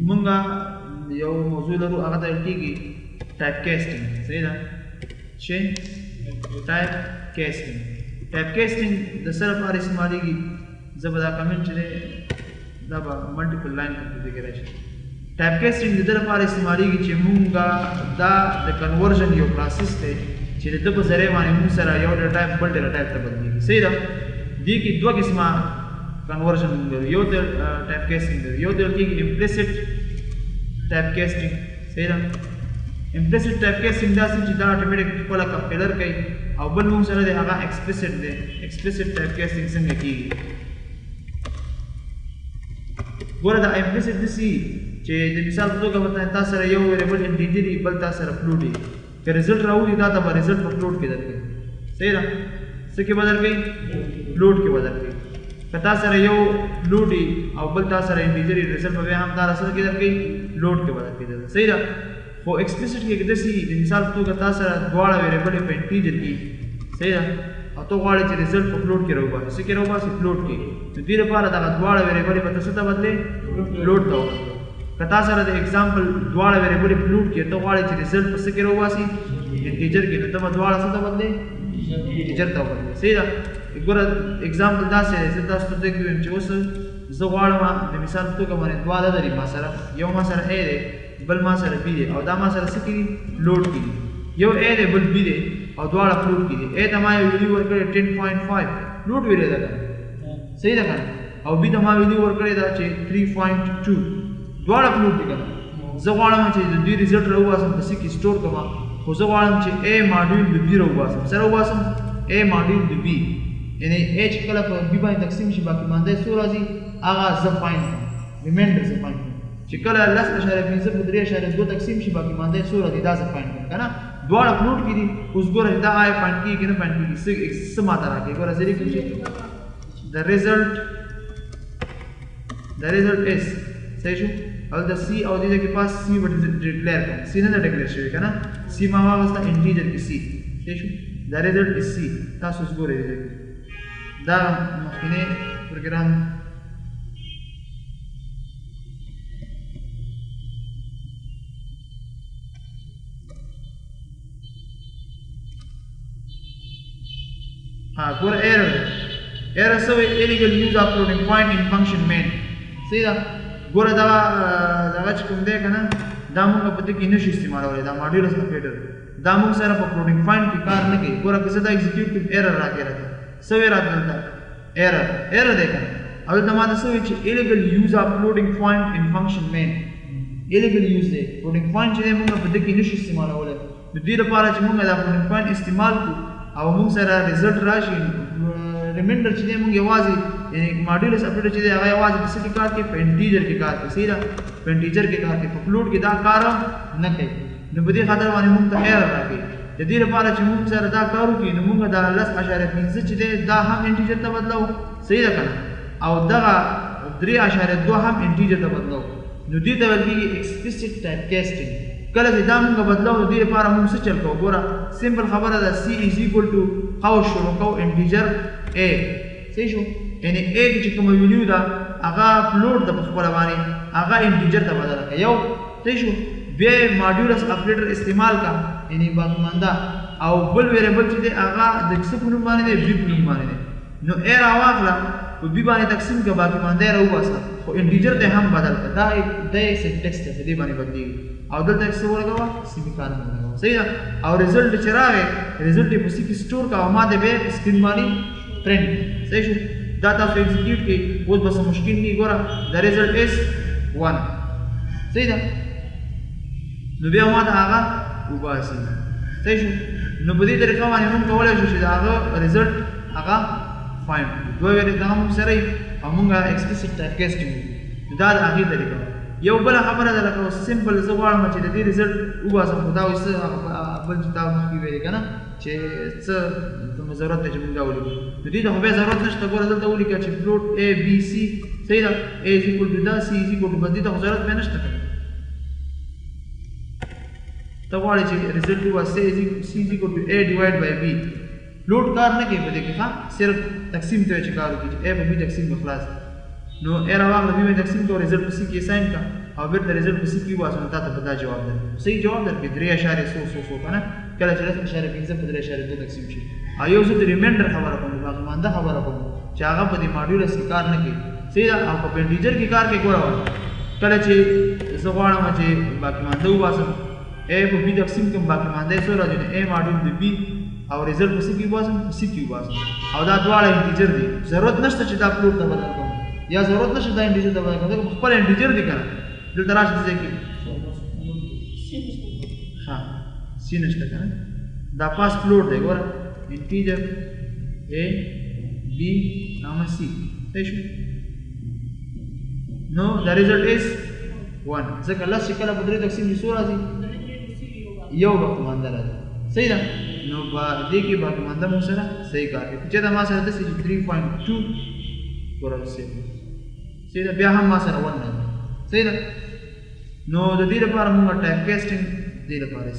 مونږه یو موضوع لرو هغه ته ویل کېږي ټایپ کاسټینګ. صحیح ده چې ټایپ کاسټینګ. ټایپ کاسټینګ د څه لپاره استعمالېږي؟ زه به دا کمنټ چې دی دا به ملټیپل لاین کمپیوټر کې راشي. ټایپ کاسټینګ د دې لپاره استعمالېږي چې مونږه دا د کنورژن یو پروسس دی چې د ده په ذریعه باندې مونږ سره یو ډیټا ټایپ بل ډیټا ټایپ ته بدلېږي. صحیح ده. دې کې دوه قسمه کنورژن مونږ لرو. یو د ټایپ کاسټینګ لرو، یو د ویل کېږي امپلیسټ ټایپ کاسټینګ. صحیح ده. امپلیسټ ټایپ کاسټینګ داسې چې دا اټومیټیک خپله کمپیلر کوي، او بل مونږ سره دی هغه ایکسپلیسټ دی. ایکسپلیسټ ټایپ کاسټینګ څنګه کېږي؟ ګوره دا امپلیسټ داسې چې د مثال په توګه به تا سره یو ویریبل انټیجر وي، بل تا سره فلوټ وي. که رزلټ راوړي دا ته به رزلټ په فلوټ کې درکوي. صحیح ده. څه کې به درکوي؟ فلوټ کې به درکوي. که تا سره یو فلوټ وي او بل تا سره انټیجر وي، رزلټ به بیا هم تا سره کې درکوي، فلوټ کې به درکوي. صحیح ده. خو ایکسپلیسټ کې داسې د مثال په توګه تا سره دواړه ویریبل په انټیجر کې. صحیح ده. او ته غواړې چې رزلټ په فلوټ کې راوباسې. څه کې راوباسې؟ فلوټ کې. نو دې لپاره دغه دواړه ویریبل به ته څه ته بدلې؟ فلوټ ته وبدلې. که تا سره د اگزامپل دواړه ویریبل فلوټ کې ته غواړې چې رزلټ په څه کې راوباسې؟ انټیجر کې. نو ته به دواړه څه ته بدلې؟ انټیجر ته وبدلې. صحیح ده. ګوره اگزامپل داسې دی، زه تاسو ته دلته وایم چې اوس زه غواړم د مثال په توګه باندې دوه عدد لري ما سره، یو ما سره A دی بل ما سره B دی، او دا ما سره څه کې دي؟ فلوټ کې دي. یو A دی بل B دی او دواړه فلوټ کې دي. A ته ما یو ویلیو ورکړې 10.5 فلوټ ویلی ده که صحیح ده که نه، او B ته ما ویلیو ورکړې ده چې 3.2 دواړه فلوټ دي که نه. زه غواړم چې د دوی رزلټ راوباسم په څه کې سټور کړم، خو زه غواړم چې A ماډیول د B راوباسم. څه راوباسم؟ A ماډیول د B. یعنی A چې کله په B باندې تقسیم شي باقي مانده څو راځي هغه زه فایند کړم، ریمایندر زه فایند کړم. چې کله 10.5 په 3.2 تقسیم شي باقي مانده څو راځي دا زه فایند کړم که نه. دواړه فلوټ کې دي. اوس ګوره دا آیا فایند کېږي که نه فایند کېږي؟ څه ماته راکوي؟ ګوره زه لیکم چې د ریزلټ is صحیح شو. او د سی او دې کې پاس سی به ډیکلیئر کړم. سی نه ده ډیکلیئر شوی که نه، سی ما واغسته انټیجر کې سی. صحیح شو. د ریزلټ is سی. تاسو اوس ګورئ دا مخکینی پروګرام ګوره ایرر څه وایي؟ ایلیګل یوز اپلوډینګ پوینټ ان فنکشن مین. صحیح ده. ګوره دغه چې کوم دی که نه دا مونږ په دې کې نه شو استعمالولی. دا ماډیولس اپریټر دا مونږ سره په اپلوډینګ پوینټ کې کار نه کوي. ګوره که زه دا ایگزیکیوټ کړم ایرر راکوي راته. څه وایي راته دلته؟ ایرر دی که نه. او دلته ماته څه وایي چې ایلیګل یوز اپلوډینګ پوینټ ان فنکشن مین. ایلیګل یوز دی. اپلوډینګ پوینټ چې دی مونږ په دې کې نه شو استعمالولی. د دې لپاره چې مونږ دا اپلوډینګ پوینټ استعمال کړو او مونږ سره رزلټ راشي، ریمایندر چې دی مونږ یوازې یعنی ماډیولس اپریټر چې دی هغه یوازې په څه کې کار کوي؟ په انټیجر کې کار کوي. صحیح ده. په انټیجر کې کار کوي، په فلوټ کې دا کار نه کوي. نو په دې خاطر باندې مونږ ته ایرر راکوي. د دې لپاره چې مونږ سره دا کار وکړي نو مونږ دا 10.5 چې دی دا هم انټیجر ته بدلو. صحیح ده که نه. او دغه 3.2 هم انټیجر ته بدلو. نو دې ته ویل کېږي ایکسپلیسټ ټایپ کاسټینګ. کله چې دا مونږ بدلو نو دې لپاره مونږ څه چل کوو؟ ګوره سمپل خبره ده. C is equal to خو شروع کوو انټیجر A. صحیح شو. یعنی A کې چې کومه ویلیو ده هغه فلوټ ده په خپله باندې هغه انټیجر ته بدله کړه یو. صحیح شو. بیا یې ماډیولس اپریټر استعمال کړه یعنی باقي مانده، او بل ویریبل چې دی هغه د څه په نوم باندې دی؟ B په نوم باندې دی. نو A راواخله په B باندې تقسیم کړه باقي مانده یې راوباسه، خو انټیجر ته هم بدل کړه. دا یې سینټیکس دی په دې باندې بدلېږي. او دلته څه ولګوه؟ سیمیکالن ولګوه. صحیح ده. او رزلټ چې راغی رزلټ یې په سی کې سټور کړه او ما دې بیا سکرین باندې پرنټ. صحیح شو. دا تاسو ایگزیکیوټ کړئ. اوس به څه مشکل نه وي. ګوره د ریزلټ is 1. صحیح ده. نو بیا ما ته هغه وباسي. صحیح شو. نو په دې طریقه باندې موږ کولی شو چې د هغه رزلټ هغه فایند کړو. دوه ویلې دغه موږ سره وي او موږ ایکسپلیسټ ټایپ کاسټینګ وکړو. نو دا د هغې طریقه ده. یو بله خبره ده لکه سمپل زه غواړم چې د دې رزلټ وباسم، خو دا اوس بل چې تا مخکې ویلې که نه چې څه ضرورت دی چې موږ دا ولیکو. نو دې ته خو بیا ضرورت نشته. ګوره دلته ولیکه چې فلوټ A B C. صحیح ده. A is equal to دا C is equal to بس دې ته خو ضرورت بیا نشته که ته غواړې چې رزلټ وباسې C is equal to A divided by B. فلوټ کار نه کوي په دې کې. ښه صرف تقسیم ته چې کار وکړي چې A په B تقسیم به خلاص. نو A راواخله B باندې تقسیم کړه، رزلټ په C کې اساین کړه او بیرته ریزلټ په سی کې وباسو نو تاسو به دا جواب درکړي صحیح جواب درکړي 3.00 کنه کله چې 3.15 په 3.2 تقسیم شي او یو څه د ریمایندر خبره کوم باقي مانده خبره کوم چې هغه په دې ماډیولس کې کار نه کوي صحیح ده او په انټیجر کې کار کوي ګوره کله چې زه غواړم چې باقي مانده وباسم a په b تقسیم کوم باقي مانده یې څو راځي نو a ماډیول د b او ریزلټ په سی کې وباسم په سی کې وباسم او دا دواړه انټیجر دي ضرورت نشته چې دا فلوټ ته بدل کوم یا ضرورت نشته دا انټیجر ته بدل کوم دا خپل انټیجر دي کنه دلته راشي ځکه کې ها سی نشته کنه دا پاس فلوټ دی ګوره انټیجر a b نامه c صحیح نو the result is 1 ځکه لس چې کله په درې تقسیم شي څو راځي یو باقي مانده راځي صحیح ده نو په دې کې باقي مانده مو سره صحیح کار کوي چې دا ما سره داسې 3.2 ورسې صحیح ده بیا هم ما سره 1 راځي صحیح ده نو د دې لپاره موږ ټایپ کاسټینګ دې لپاره